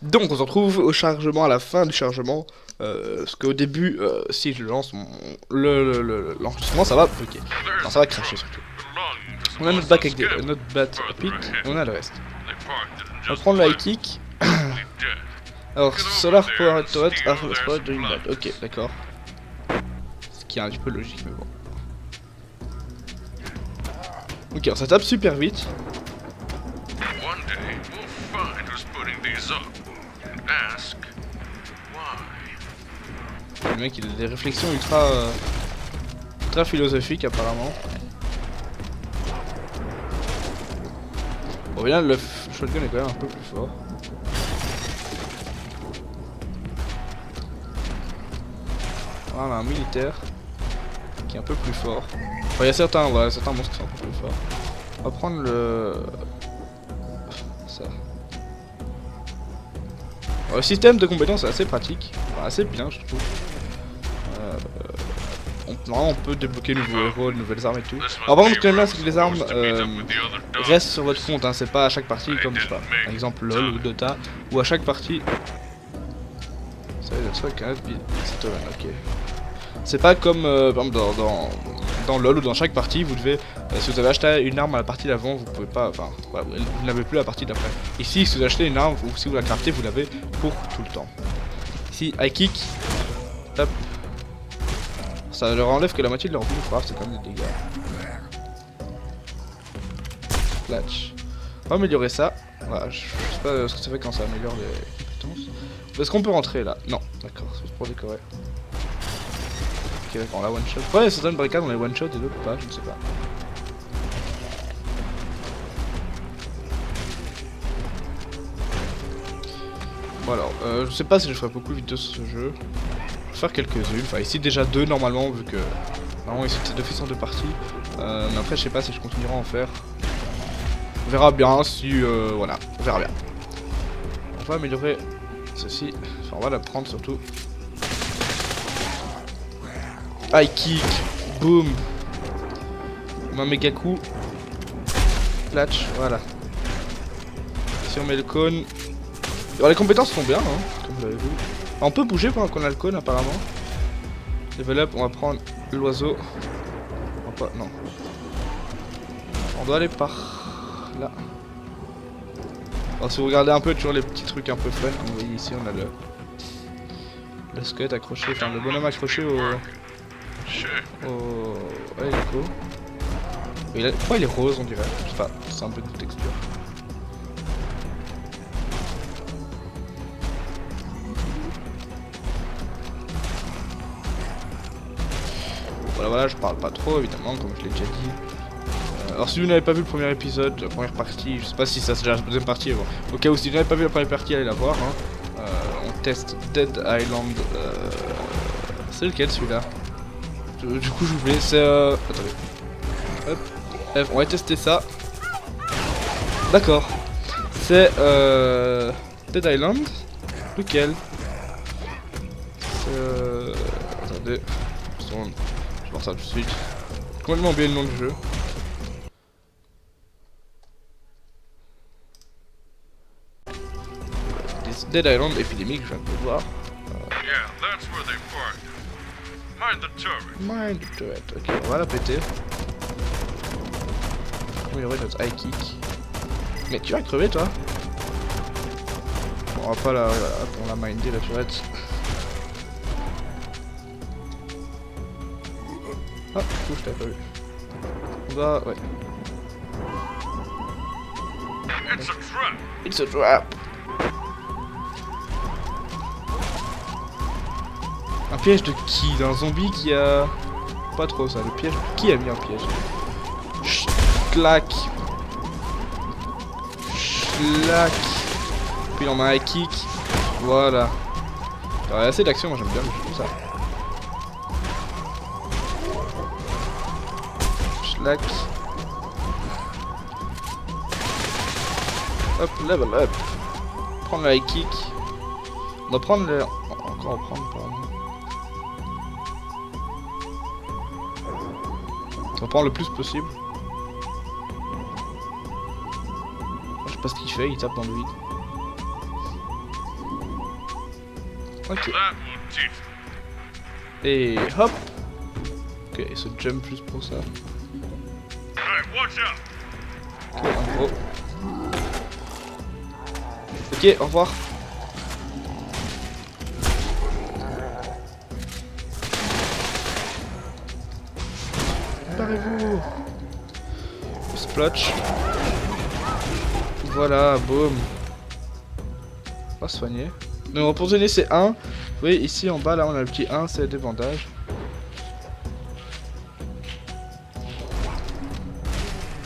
Donc on se retrouve au chargement, à la fin du chargement. Parce qu'au début, si je lance l'enregistrement, ça va bloquer. Non, ça va cracher surtout. On a notre bac avec notre bat pick, on a le reste. On va prendre le high kick. Alors, Solar Power Turret, Armor Spot, Dream Bat. Ok, d'accord. Ce qui est un petit peu logique, mais bon. Ok, alors ça tape super vite. Le mec il a des réflexions ultra philosophiques apparemment. Bon bien le shotgun est quand même un peu plus fort. Voilà un militaire qui est un peu plus fort. Enfin, il y a certains monstres qui sont un peu plus forts. On va prendre le... ça. Alors, le système de compétences est assez pratique, enfin, assez bien je trouve. Normalement on peut débloquer de nouveaux héros, de nouvelles armes et tout. Alors par contre ce que j'aime bien c'est que les armes restent sur votre compte, hein. C'est pas à chaque partie comme je sais pas, par exemple LOL ou Dota, où à chaque partie... Ça va être avec un autre ok. C'est pas comme par exemple dans LOL ou dans chaque partie vous devez, si vous avez acheté une arme à la partie d'avant vous pouvez pas, enfin voilà, vous n'avez plus la partie d'après. Ici si vous achetez une arme ou si vous la craftez vous l'avez pour tout le temps. Ici high kick, hop. Ça leur enlève que la moitié de leur vie, c'est quand même des dégâts. Flatch. On va améliorer ça. Voilà, je sais pas ce que ça fait quand ça améliore les compétences. Est-ce qu'on peut rentrer là? Non, d'accord, c'est pour décorer. Ok, d'accord, on la one shot. Ouais, certaines barricades on les one shot et d'autres pas, je ne sais pas. Bon alors, je sais pas si je ferai beaucoup de vidéos sur ce jeu. Je vais faire quelques-unes, enfin ici déjà deux normalement vu que normalement ici c'est 2 façons de partie. Mais après je sais pas si je continuerai à en faire. On verra bien si voilà, on verra bien. On va améliorer ceci, enfin on va la prendre surtout. High kick, boom, un méga coup, platch, voilà. Si on met le cône, alors les compétences sont bien, hein, comme vous l'avez vu. On peut bouger pendant qu'on a le cône apparemment. Level up, on va prendre l'oiseau. Non. On doit aller par là. Alors si vous regardez un peu toujours les petits trucs un peu fun, comme vous voyez ici on a le squelette accroché, enfin le bonhomme accroché au hélico. Pourquoi il est rose on dirait? Je sais pas, c'est un peu de texture. Voilà, je parle pas trop évidemment, comme je l'ai déjà dit. Alors si vous n'avez pas vu le premier épisode, la première partie, je sais pas si ça c'est déjà la deuxième partie, bon. Au cas où si vous n'avez pas vu la première partie, allez la voir. Hein. On teste Dead Island. C'est lequel celui-là? Du coup j'oublie, c'est attendez. Hop. On va tester ça. D'accord. C'est Dead Island. Lequel? C'est attendez. Je pense ça tout de suite. J'ai complètement oublié le nom du jeu. Dead Island Epidemic, je viens de le voir. Mind the turret. Ok, on va la péter. On va améliorer notre high kick. Mais tu vas crever toi? On va pas la. Voilà, on l'a mindé la turret. Ah, du coup je t'avais pas vu. On doit. Ouais. It's a trap. Un piège de qui? D'un zombie qui a... Pas trop ça, le piège... Qui a mis un piège? Clac. Clac. Puis on a un high kick. Voilà. Il y a assez d'action, moi j'aime bien le jeu comme ça. Schlack. Hop, level up. Prendre le high kick. On va prendre le... Encore en prendre, pardon. On va prendre le plus possible. Je sais pas ce qu'il fait, il tape dans le vide. Ok. Et hop. Ok, il se jump juste pour ça. Ok, en gros. Ok, au revoir. Préparez-vous. Splotch. Voilà, boum. On va soigner. Donc pour donner c'est 1. Vous voyez ici en bas là on a le petit 1, c'est des bandages.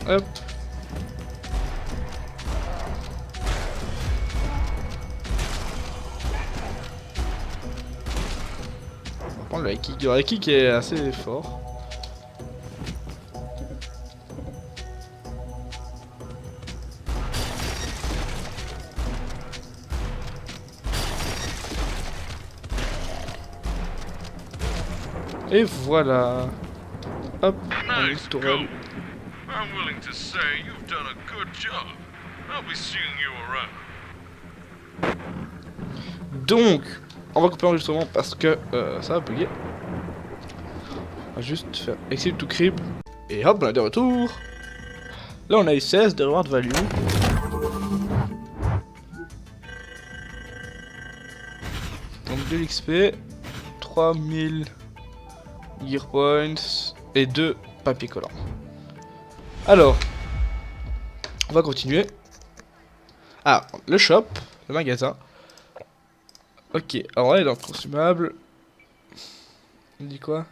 Hop. On va prendre le high kick. Le high kick est assez fort. Et voilà. Hop, on est tourelle. Donc, on va couper l'enregistrement parce que ça va bugger. On va juste faire exit to creep. Et hop, on est de retour. Là, on a eu 16 de reward value. Donc, de l'XP, 3000 gear points et 2 papiers collants. Alors, on va continuer. Ah, le shop, le magasin. Ok, alors on est dans le consumable. Il dit quoi?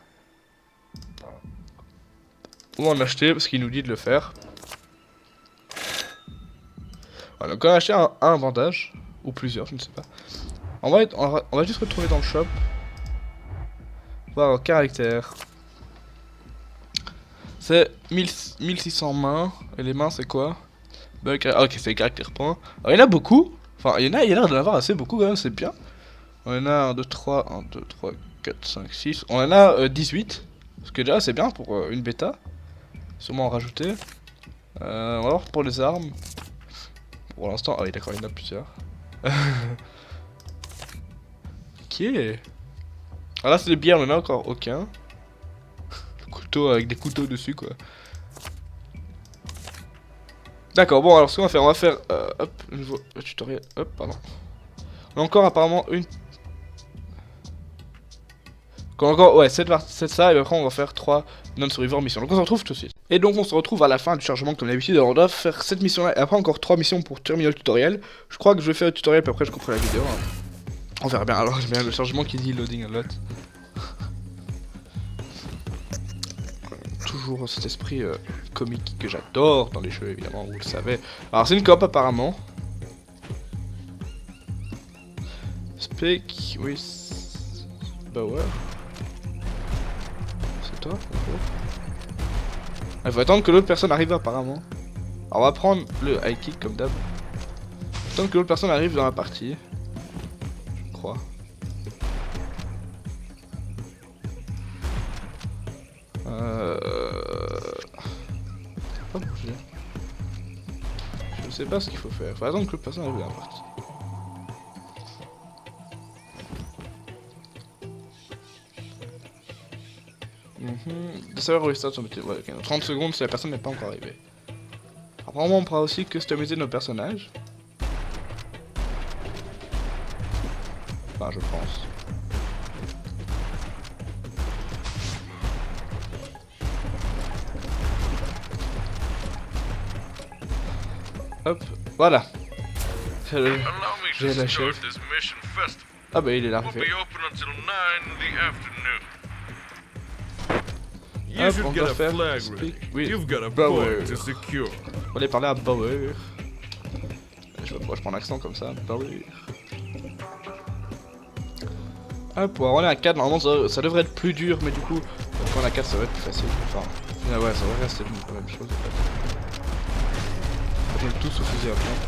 On va en acheter parce qu'il nous dit de le faire. Voilà, donc on va acheter un bandage. Ou plusieurs, je ne sais pas. On va juste retrouver dans le shop. Voir caractère. C'est 1600 mains. Et les mains c'est quoi? Bah, ok, c'est les caractères points. Alors, il y en a beaucoup. Enfin, il y a l'air d'en avoir assez beaucoup quand même, c'est bien. On en a 1, 2, 3, 1, 2, 3, 4, 5, 6. On en a 18. Ce que déjà c'est bien pour une bêta. Sûrement en rajouter. On va voir pour les armes. Pour l'instant, ah oui d'accord, il y en a plusieurs. Ok. Alors là c'est des bières, on en a encore aucun. Couteau avec des couteaux dessus quoi. D'accord, bon alors ce qu'on va faire, hop, nouveau tutoriel, hop, pardon. On a encore apparemment une... Encore, ouais, 7 ça, et après on va faire 3 non-survivor missions. Donc on se retrouve tout de suite. Et donc on se retrouve à la fin du chargement comme d'habitude. Alors on doit faire cette mission là, et après encore 3 missions pour terminer le tutoriel. Je crois que je vais faire le tutoriel, puis après je couperai la vidéo. Hein. On verra bien, alors j'ai bien le chargement qui dit loading alert. Toujours cet esprit comique que j'adore dans les jeux évidemment, vous le savez. Alors c'est une coop apparemment. Speak with Bauer. C'est toi? Il faut attendre que l'autre personne arrive apparemment. Alors on va prendre le high kick comme d'hab. Attendre que l'autre personne arrive dans la partie. Je crois. Je sais pas ce qu'il faut faire. Faut attendre que l'autre personne arrive dans la partie. De savoir restart son petit. Ouais, okay. 30 secondes si la personne n'est pas encore arrivée. Apparemment on pourra aussi customiser nos personnages. Enfin je pense. Hop, voilà. J'ai la chef. Ah bah il est là. Hop, on va faire oui, Bauer. On va aller parler à Bauer. Je sais pas pourquoi je prends l'accent comme ça, Bauer. Hop, pour avoir un 4, normalement ça devrait être plus dur, mais du coup, quand on a 4 ça va être plus facile. Enfin, ouais, ça va rester la même chose en fait. On va tous au fusil à pompe.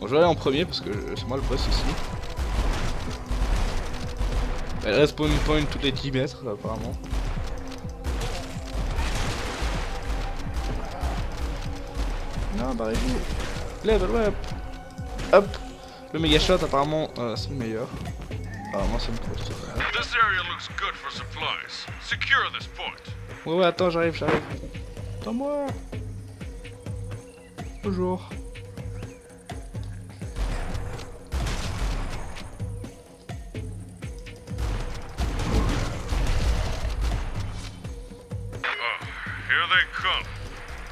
Bon, je vais aller en premier parce que c'est moi le boss ici. Elle respawn point tous les 10 mètres apparemment. Non, barrez-vous. Level up. Hop. Le méga shot apparemment c'est le meilleur. Apparemment c'est le pro. Ouais attends j'arrive. Attends-moi. Bonjour.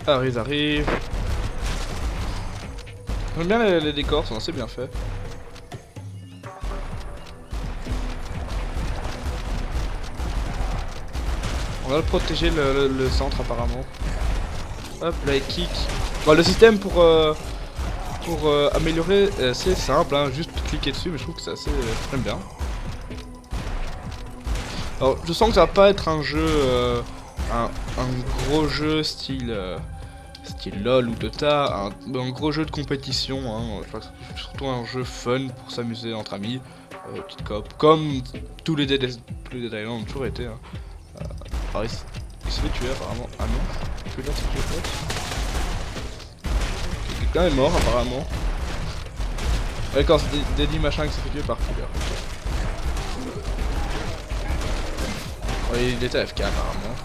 Alors ils arrivent. J'aime bien les décors, sont assez bien faits. On va protéger le centre apparemment. Hop, là il kick. Bon, le système pour améliorer, c'est simple, hein, juste cliquer dessus, mais je trouve que c'est assez... j'aime bien. Alors, je sens que ça va pas être un jeu, un gros jeu style LOL ou Dota, un gros jeu de compétition, hein, surtout un jeu fun pour s'amuser entre amis, petite coop, comme tous les Dead Island ont toujours été. Hein. Alors, il se fait tuer apparemment. Ah non, il peut là se tuer. Quelqu'un est mort apparemment. D'accord, c'est Daddy machin qui s'est fait tuer par Killer. Ouais, il était AFK apparemment.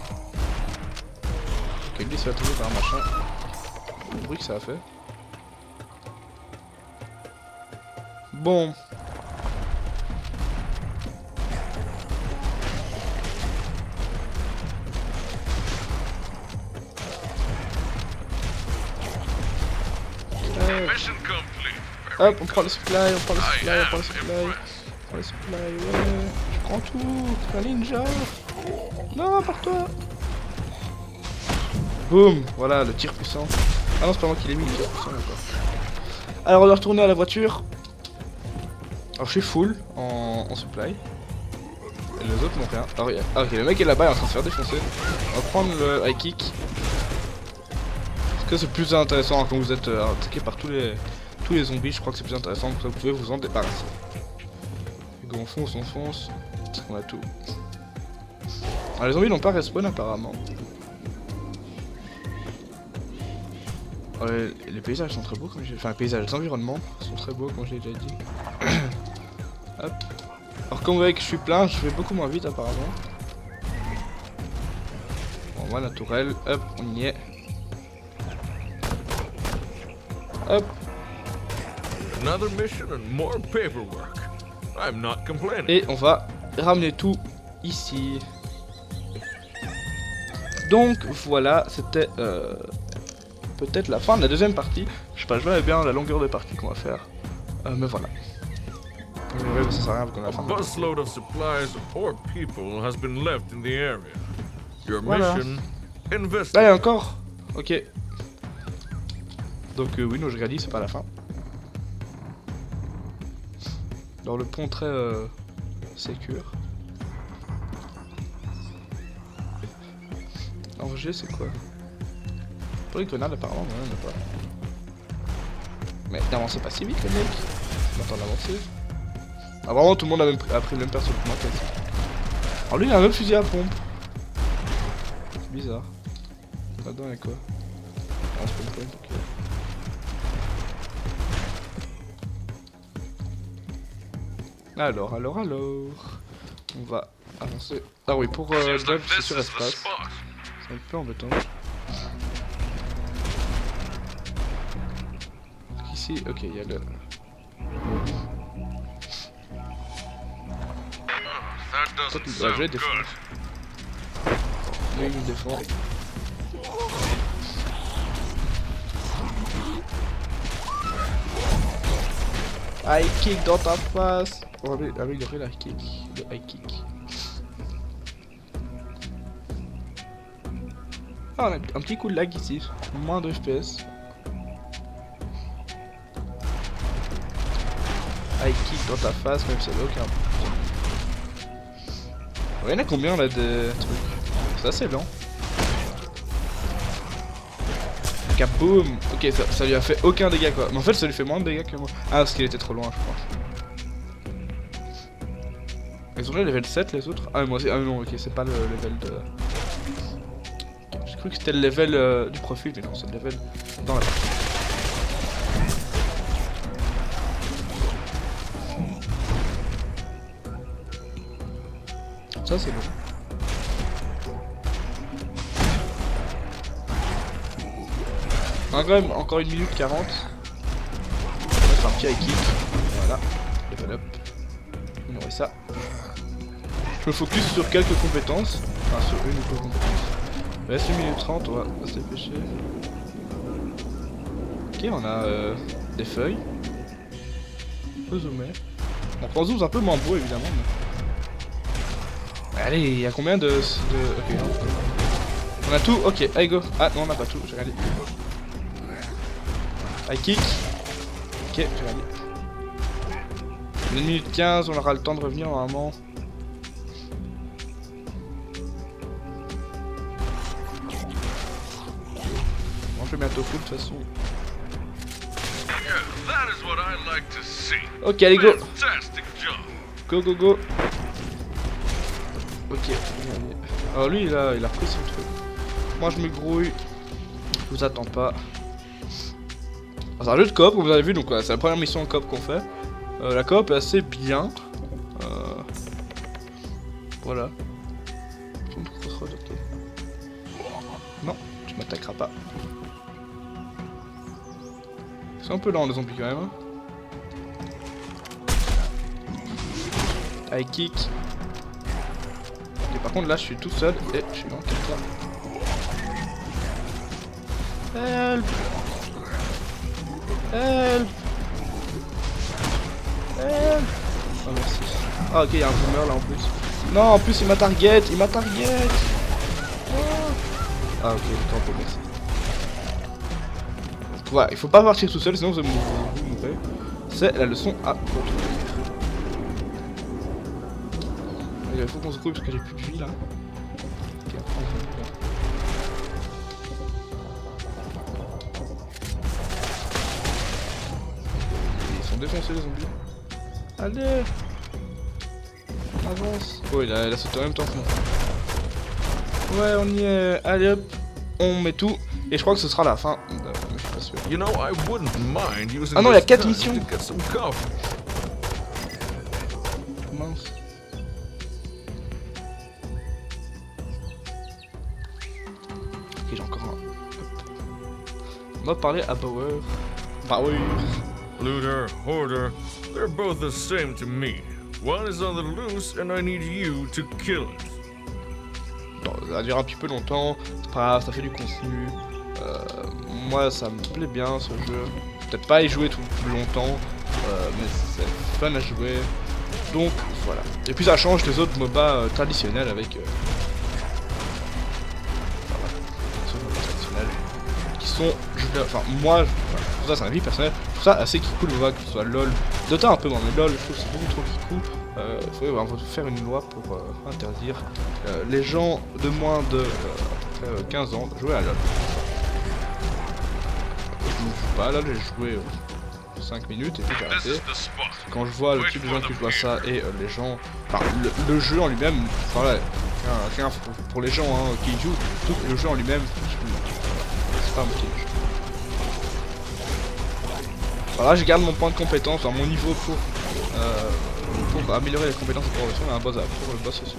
Ok, lui il se fait tuer par un machin. Le bruit que ça a fait. Bon. Hop, on prend le supply, ouais. Je prends tout, c'est un ninja. Non, par toi. Boum, voilà, le tir puissant. Ah non, c'est pas moi qui l'ai mis, le tir puissant encore. Alors, on doit retourner à la voiture. Alors, je suis full en supply. Et les autres n'ont rien. Alors, ok, le mec est là-bas, il est en train de se faire défoncer. On va prendre le high kick. Parce que c'est plus intéressant quand vous êtes attaqué par tous les zombies, je crois que c'est plus intéressant, que vous pouvez vous en débarrasser. Et on fonce. On a tout. Alors les zombies n'ont pas respawn apparemment. Les paysages sont très beaux comme j'ai... Enfin les paysages, les environnements sont très beaux comme je l'ai déjà dit. Hop. Alors comme vous voyez que je suis plein, je vais beaucoup moins vite apparemment. Bon voilà la tourelle, hop, on y est. Hop. Another mission and more paperwork. I'm not complaining. Et on va ramener tout ici. Donc voilà, c'était peut-être la fin de la deuxième partie. Je sais pas, je verrai bien la longueur des parties qu'on va faire. Mais voilà. Ça sert à rien qu'on a la fin. A busload of supplies or people has been left in the area. Your Voilà. mission, investigate. Là il y a encore. Ok. Donc oui, nous je réalise, c'est pas la fin. Dans le pont très sécure. Angers c'est quoi? Pour les grenades apparemment, mais il n'y en a pas. Mais n'avancez pas si vite les mecs. On attend d'avancer. Ah vraiment tout le monde a pris le même perso que moi quasi. Alors lui il a un autre fusil à pompe. C'est bizarre. Là-dedans il y a quoi? Ah c'est pas une pompe, ok. Alors, on va avancer. Ah oui, pour le dodge, c'est sur espace. C'est un peu embêtant. Ici, ok, il y a le... Toi, tu dois jouer défendre. Lui, il me défend. High kick dans ta face. On va améliorer le high kick. Ah, on a un petit coup de lag ici. Moins de FPS. High kick dans ta face, même si ça n'a aucun. Il y en a combien là de trucs? C'est assez lent. Kaboom. Ok, ça lui a fait aucun dégât quoi. Mais en fait ça lui fait moins de dégâts que moi. Ah parce qu'il était trop loin je crois. Ils ont déjà level 7 les autres. Ah mais moi aussi. Ah non ok c'est pas le level de... J'ai cru que c'était le level du profil mais non c'est le level dans la partie. ça c'est bon. On a quand même encore 1 minute 40. On va faire un petit high kick. Voilà. Level up. On aurait ça. Je me focus sur quelques compétences. Enfin sur une ou deux compétences. Il reste 1 minute 30, on va se dépêcher. Ok, on a des feuilles. On peut zoomer. On prend zoom un peu moins beau évidemment. Mais... Allez, il y a combien de... Ok, non. On a tout. Ok, allez go. Ah non, on n'a pas tout, j'ai regardé. High kick. Ok, j'ai regardé. 1 minute 15, on aura le temps de revenir normalement. On fait bientôt full de toute façon. Ok, allez go. Go go go. Ok. Alors lui il a repris son truc. Moi je me grouille. Je vous attends pas. C'est un jeu de coop comme vous avez vu, donc c'est la première mission en coop qu'on fait. La coop est assez bien. Voilà. Non, tu m'attaqueras pas. C'est un peu lent les zombies quand même. High kick. Et par contre là je suis tout seul et je suis dans quelqu'un. Help! Help! Help! Oh merci. Ah ok, il y a un boomer là en plus. Non, en plus il m'a target, il m'a target! Oh. Ah ok, tant pis, merci. Voilà, il faut pas partir tout seul sinon vous mourrez. C'est la leçon à retenir. Il faut qu'on se grouille parce que j'ai plus de vie là. Okay, ils sont défoncés les zombies. Allez! Avance! Oh il a sauté en même temps que moi. Ouais on y est. Allez hop! On met tout. Et je crois que ce sera la fin. Mais je suis pas sûr. Ah non il y a 4 missions! Mince. Ok, j'ai encore un. Hop. On va parler à Bauer. Bauer. Looter, hoarder, they're both the same to me. One is on the loose and I need you to kill it. Bon, ça va durer un petit peu longtemps, c'est pas grave, ça fait du contenu. Moi ça me plaît bien ce jeu. Peut-être pas y jouer tout longtemps, mais c'est fun à jouer. Donc voilà. Et puis ça change des autres MOBA traditionnels avec qui sont, enfin moi, pour ça c'est un avis personnel, je trouve ça assez cool MOBA, que ce soit LOL, Dota un peu moins, mais LOL je trouve que c'est beaucoup trop cool. Il faudrait faire une loi pour interdire les gens de moins de 15 ans de jouer à LOL. Je ne joue pas à LOL, j'ai joué 5 minutes et puis j'ai arrêté. Quand je vois le type de gens qui jouent à ça et les gens, enfin le jeu en lui-même, voilà, rien pour les gens qui y jouent, tout le jeu en lui-même, c'est pas un petit jeu. Voilà, je garde mon point de compétence, enfin, mon niveau pour améliorer les compétences de progression et un boss pour le boss aussi.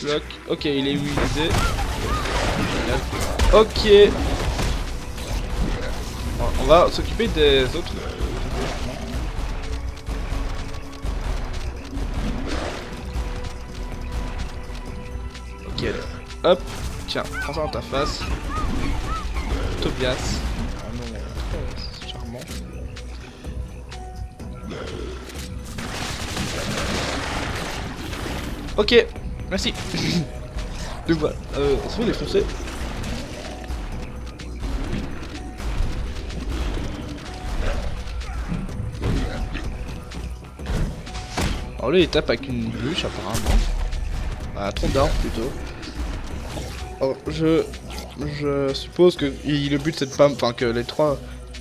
Lock. Ok, il est immunisé. Ok. On va s'occuper des autres. Ok, allez. Hop. Tiens, prends ça dans ta face. Tobias. Ah non, c'est charmant. Ok, merci. Donc voilà, on se fait défoncer. Alors lui il tape avec une bûche apparemment. Un tronc d'arbre plutôt. Alors je suppose que le but c'est de pas, enfin que les 3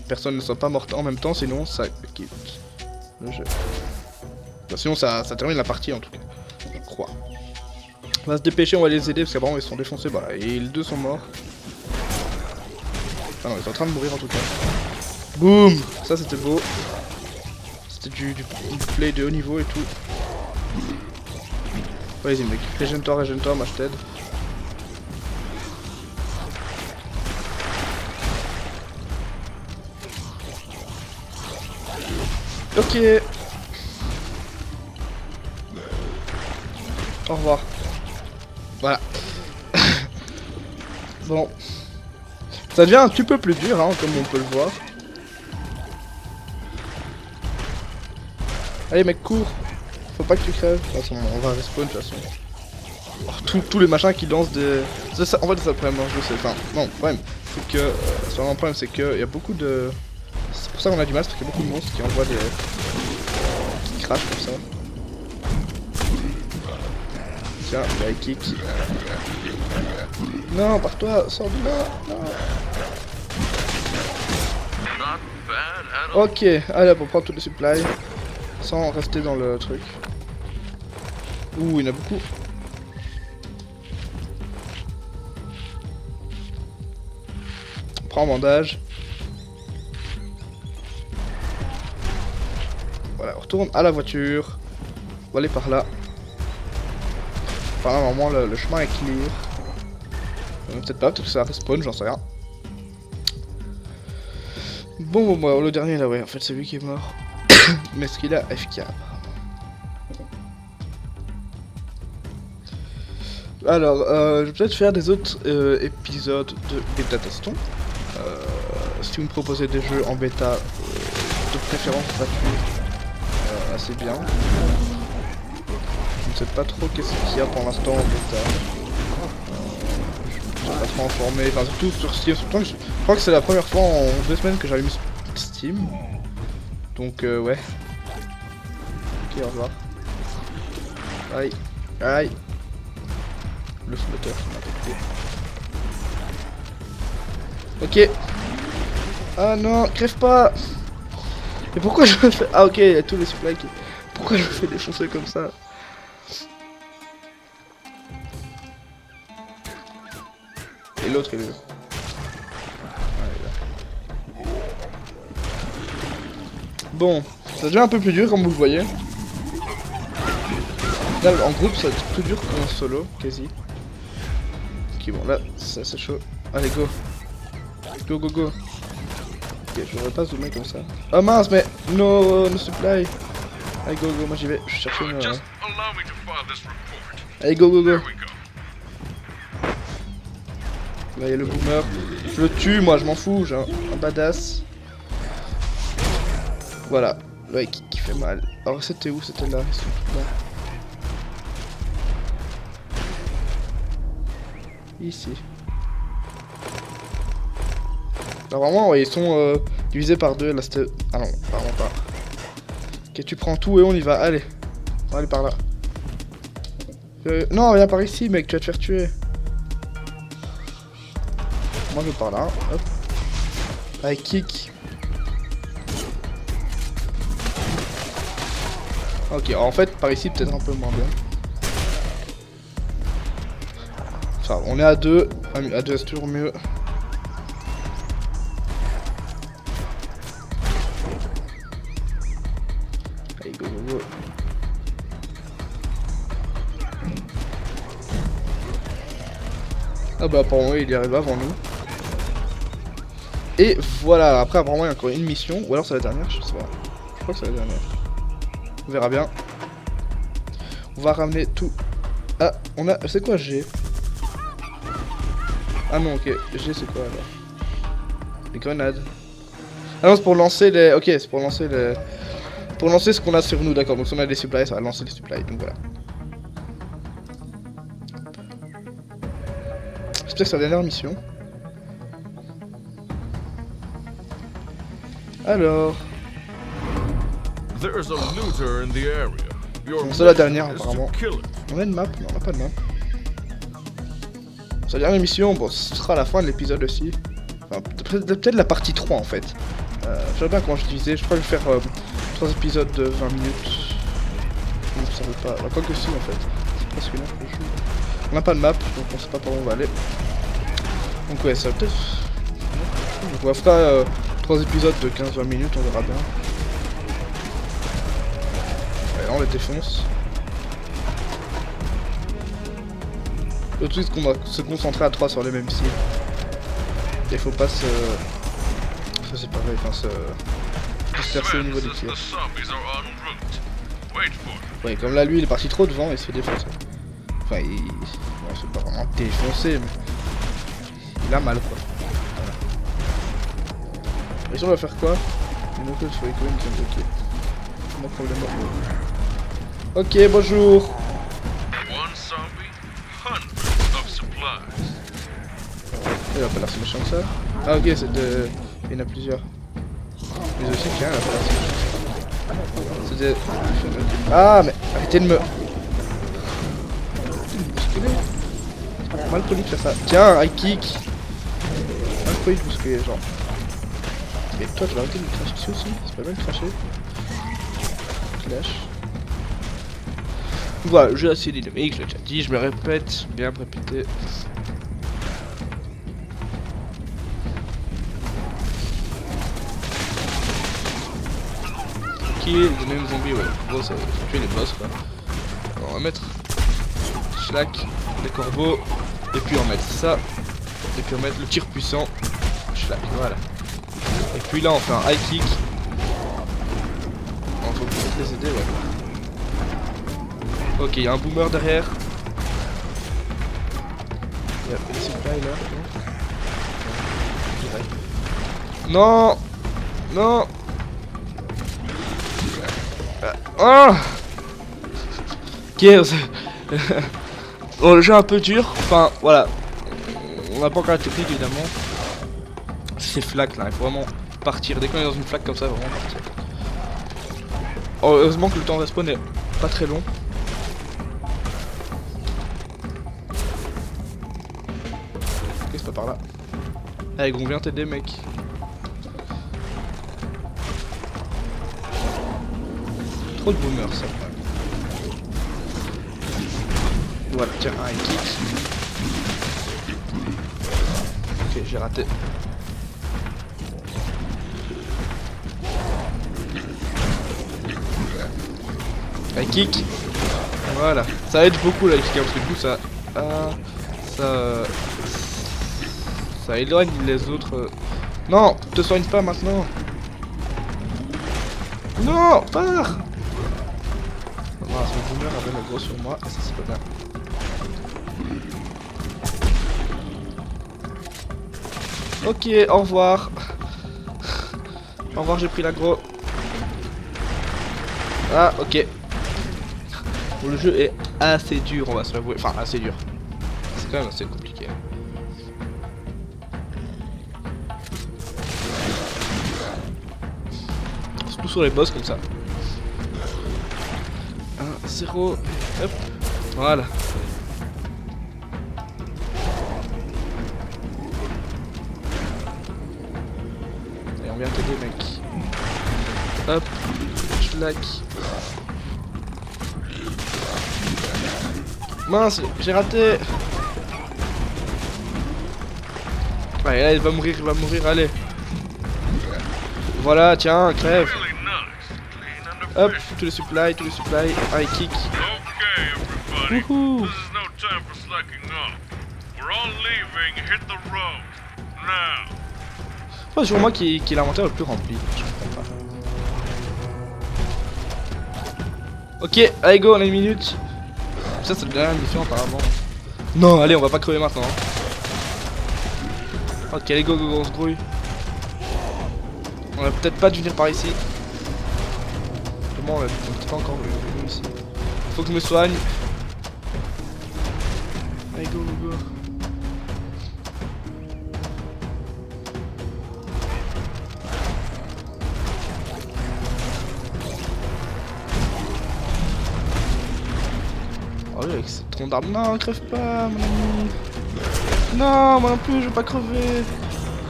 personnes ne soient pas mortes en même temps, sinon ça quitte le jeu. Enfin, sinon ça termine la partie en tout cas. Je crois. On va se dépêcher, on va les aider parce qu'apparemment ils sont défoncés. Voilà, et les 2 sont morts. Ah non, ils sont en train de mourir en tout cas. Boum. Ça c'était beau. C'était du play de haut niveau et tout. Vas-y mec, régène-toi, moi je t'aide. Ok. Au revoir. Voilà. Bon. Ça devient un petit peu plus dur, hein, comme on peut le voir. Allez mec, cours. Faut pas que tu crèves. De toute façon, on va respawn de toute façon. Oh, tous les machins qui lancent des... Ça, en fait, c'est le problème dans le jeu, c'est... Enfin, non, le problème, c'est que... c'est vraiment le problème, c'est qu'il y a beaucoup de... C'est pour ça qu'on a du mal, parce qu'il y a beaucoup de monstres qui envoient des... qui crachent comme ça. Tiens, il y a kick. Non, pars-toi, sors de là, non. Ok, allez hop, on prend tous les supplies. Sans rester dans le truc. Ouh, il y en a beaucoup. On prend un bandage. Voilà, on retourne à la voiture. On va aller par là. Par là, normalement, le chemin est clear. Peut-être pas, peut-être que ça respawn, j'en sais rien. Bon, le dernier là, ouais, en fait, c'est lui qui est mort. Mais ce qu'il a FK. Alors, je vais peut-être faire des autres épisodes de bêta teston. Si vous me proposez des jeux en bêta, de préférence gratuit, assez bien. Je ne sais pas trop qu'est-ce qu'il y a pour l'instant en bêta. Je ne suis pas trop informé, enfin surtout sur Steam. Je crois que c'est la première fois en 2 semaines que j'allume Steam. Donc ouais. Ok, au revoir. Aïe. Aïe. Le flotteur qui m'a pété. Ok. Ah non, crève pas. Mais pourquoi je me fais... Ah ok, il y a tous les supplies qui... Pourquoi je me fais défoncer comme ça? Et l'autre il est là. Bon, ça devient un peu plus dur comme vous le voyez. Là, en groupe ça va être plus dur qu'en solo, quasi. Ok bon là, ça c'est chaud. Allez go. Go go go. Ok, je devrais pas zoomer comme ça. Oh mince mais no supply. Allez go go, moi j'y vais, je cherche une... Allez go go go. Là y'a le boomer. Je le tue moi, je m'en fous, j'ai un badass. Voilà, ouais, qui fait mal. Alors c'était où? C'était là, ils sont tous là. Ici. Alors vraiment, ouais, ils sont divisés par 2, là c'était... Ah non, pardon pas. Ok, tu prends tout et on y va, allez. On va aller par là. Non, viens par ici mec, tu vas te faire tuer. Moi je vais par là, hop. Avec kick. Ok, alors en fait, par ici, peut-être un peu moins bien. Enfin, on est à 2. À 2, c'est toujours mieux. Allez, go, go, go. Ah bah, apparemment, il y arrive avant nous. Et voilà, après, apparemment, il y a encore une mission. Ou alors c'est la dernière, je sais pas. Je crois que c'est la dernière. On verra bien. On va ramener tout. Ah, on a... C'est quoi G? Ah non, ok. G, c'est quoi alors? Les grenades. Ah non, c'est pour lancer les... Ok, c'est pour lancer les... Pour lancer ce qu'on a sur nous, d'accord. Donc si on a des supplies, ça va lancer les supplies. Donc voilà. J'espère que c'est la dernière mission. Alors... Bon, c'est la dernière apparemment. On a une map? Non, on n'a pas de map. C'est la dernière mission, bon ce sera la fin de l'épisode aussi. Enfin, peut-être la partie 3 en fait. Je sais pas comment je disais, je crois que je vais faire 3 épisodes de 20 minutes. Non, ça veut pas. Quoi que si en fait. C'est presque là que je joue. On n'a pas de map, donc on sait pas par où on va aller. Donc ouais, ça va peut-être... Donc on va faire 3 épisodes de 15-20 minutes, on verra bien. Ouais, là on les défonce. Le truc, c'est qu'on doit se concentrer à 3 sur les mêmes cibles. Et faut pas se séparer, enfin se disperser au niveau des tirs. Ouais, comme là, lui, il est parti trop devant et il se fait défoncer. Enfin, il... Bon, c'est pas vraiment défoncé, mais... Il a mal, quoi. Voilà. Et on va faire quoi? Une autre sur les coins, ok. Pas de problème. Ok, bonjour. Il a pas l'air si méchant que ça. Ah ok, c'est de... Il y en a plusieurs. Mais aussi, tiens, il a pas l'air si méchant que ça. C'est de... Ah, mais arrêtez de me... C'est mal poli de faire ça. Tiens, high kick. Mal poli de bousculer, genre. Mais toi, tu vas arrêter de me cracher dessus aussi. C'est pas bien de cracher. Clash. Voilà, le jeu assez dynamique, je l'ai déjà dit, je me répète, bien me répéter. Kill les mêmes zombies, ouais. Gros, ça faut tuer les boss, quoi. Alors, on va mettre Schlack, les corbeaux, et puis on va mettre ça, et puis on va mettre le tir puissant, Schlack, voilà. Et puis là, on fait un high kick. On faut peut-être les aider, ouais. Ok, il y a un boomer derrière. Il y a une supply là. Non. Non. Oh. Ok, bon, le jeu est un peu dur. Enfin, voilà. On n'a pas encore la technique, évidemment. Ces flaques là, il faut vraiment partir. Dès qu'on est dans une flaque comme ça, vraiment partir. Oh, heureusement que le temps de respawn est pas très long. Ok, c'est pas par là. Allez, on vient t'aider, mec. Trop de boomers, ça. Voilà, tiens, un high kick. Ok, j'ai raté. High kick. Voilà, ça aide beaucoup là, parce que du coup ça... ça éloigne les autres... Non, te soigne pas maintenant. Non, pars. Non, ce boomer avait le gros sur moi, et ça c'est pas bien. Ok, au revoir. Au revoir, j'ai pris l'aggro. Ah, ok. Bon, le jeu est assez dur, on va se l'avouer. Enfin, assez dur. C'est quand même assez compliqué. Surtout sur les boss comme ça. 1, 0. Hop. Voilà. Et on vient t'aider, mec. Hop. Schlack. Mince, j'ai raté. Ouais, là, il va mourir, allez. Voilà, tiens, crève. Hop, tous les supplies, high kick. Wouhou. Oh, c'est sur moi qui est l'inventaire le plus rempli. Je comprends pas. Ok, allez go, on a une minute. Ça, c'est bien mission apparemment. Non, allez, on va pas crever maintenant. Ok, allez go, on se grouille. On va peut-être pas dû venir par ici. Comment on va peut-être pas encore venu ici. Faut que je me soigne. Allez go. Oh lui avec cette tronc d'arbre. Non, crève pas mon ami. Non, moi non plus, je veux pas crever.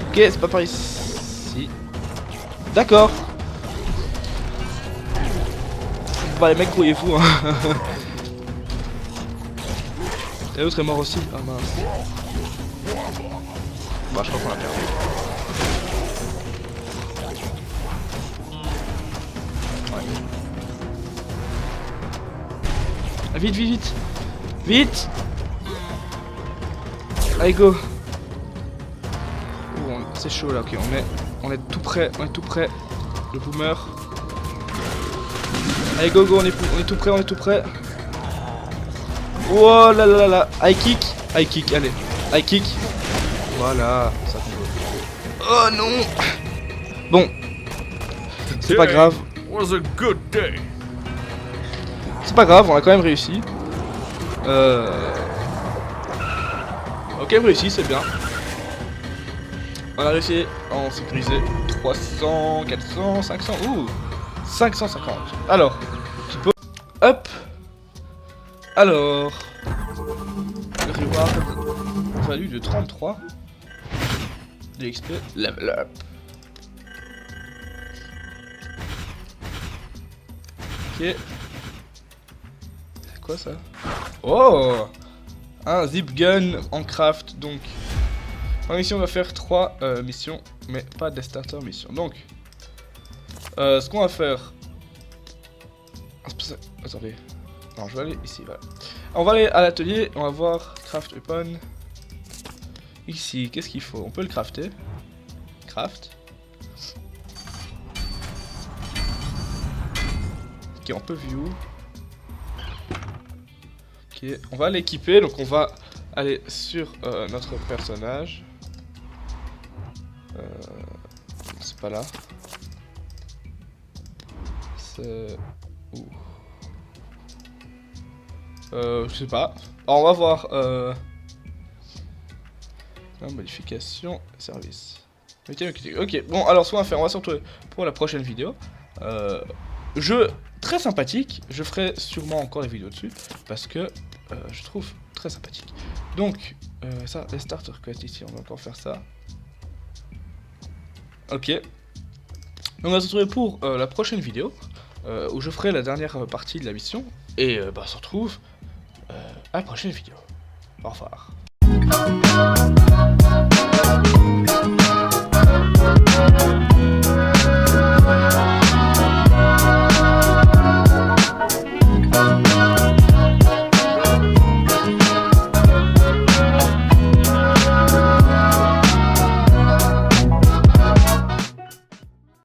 Ok, c'est pas par ici. D'accord. Bah les mecs, grouillez-vous hein. Et l'autre est mort aussi. Ah mince. Bah je crois qu'on l'a perdu. Ouais. Ah, vite. Vite. Allez, go. Oh, c'est chaud là, ok, on est tout près, Le boomer. Allez, go, go, on est tout près, Oh là là là, high kick, allez, high kick. Voilà, ça qu'on veut. Oh non. Bon, c'est pas grave. Was a good day. C'est pas grave, on a quand même réussi. Ok, réussi, c'est bien. On a réussi en sécuriser 300, 400, 500, ouh 550. Alors, petit peu. Hop. Alors, reward value de 33. De XP, level up. Ok. C'est quoi ça? Oh, un zip gun en craft, donc. En mission, on va faire 3 missions, mais pas des starter missions. Donc, ce qu'on va faire... Attendez. Non, je vais aller ici, voilà. On va aller à l'atelier, on va voir craft weapon. Ici, qu'est-ce qu'il faut? On peut le crafter. Craft. Ok, on peut view. Ok, on va l'équiper, donc on va aller sur notre personnage. C'est pas là. C'est... où? Je sais pas. Alors, on va voir... modification, service. Ok, bon, alors ce qu'on va faire, on va se retrouver pour la prochaine vidéo. Jeu très sympathique. Je ferai sûrement encore des vidéos dessus. Parce que je trouve très sympathique. Donc, ça, les starter quest ici, on va encore faire ça. Ok. Donc on va se retrouver pour la prochaine vidéo. Où je ferai la dernière partie de la mission. Et on se retrouve à la prochaine vidéo. Au revoir.